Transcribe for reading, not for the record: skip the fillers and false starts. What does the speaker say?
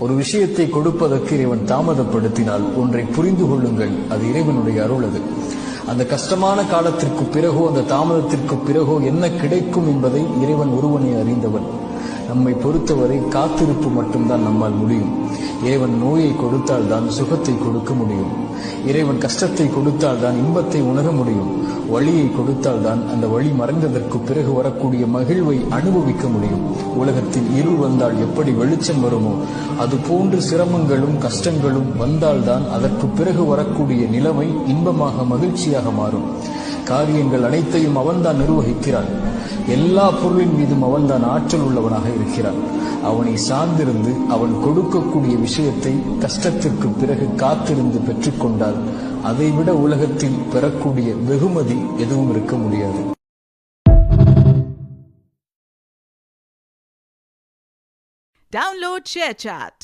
ஒரு விஷயத்தை கொடுப்பதற்கு இறைவன் தாமதப்படுத்தினால் ஒன்றை புரிந்து கொள்ளுங்கள், அது இறைவனுடைய அருள். அது அந்த கஷ்டமான காலத்திற்கு பிறகோ அந்த தாமதத்திற்கு பிறகோ என்ன கிடைக்கும் என்பதை இறைவன் ஒருவனை அறிந்தவன். நம்மை பொறுத்தவரை காத்திருப்பு மட்டும்தான் நம்மால் முடியும். இறைவன் நோயை கொடுத்தால் தான் சுகத்தை கொடுக்க முடியும். இறைவன் கஷ்டத்தை கொடுத்தால் தான் இன்பத்தை உணர முடியும். வழியை கொடுத்தால் தான் அந்த வழி மறைந்ததற்கு பிறகு வரக்கூடிய மகிழ்வை அனுபவிக்க முடியும். உலகத்தில் இருள் வந்தால் எப்படி வெளிச்சம் வருமோ அது போன்று சிரமங்களும் கஷ்டங்களும் வந்தால்தான் அதற்கு பிறகு வரக்கூடிய நிலைமை இன்பமாக மகிழ்ச்சியாக மாறும். காரியங்கள் அனைத்தையும் அவன்தான் நிர்வகிக்கிறான். எல்லா பொருளின் மீதும் அவன்தான் ஆற்றல் உள்ளவனாக இருக்கிறான். அவனை சார்ந்திருந்து அவன் கொடுக்கக்கூடிய விஷயத்தை கஷ்டத்திற்கு பிறகு காத்திருந்து பெற்றுக்கொண்டால் அதைவிட உலகத்தில் பெறக்கூடிய வெகுமதி எதுவும் இருக்க முடியாது. Download ShareChat.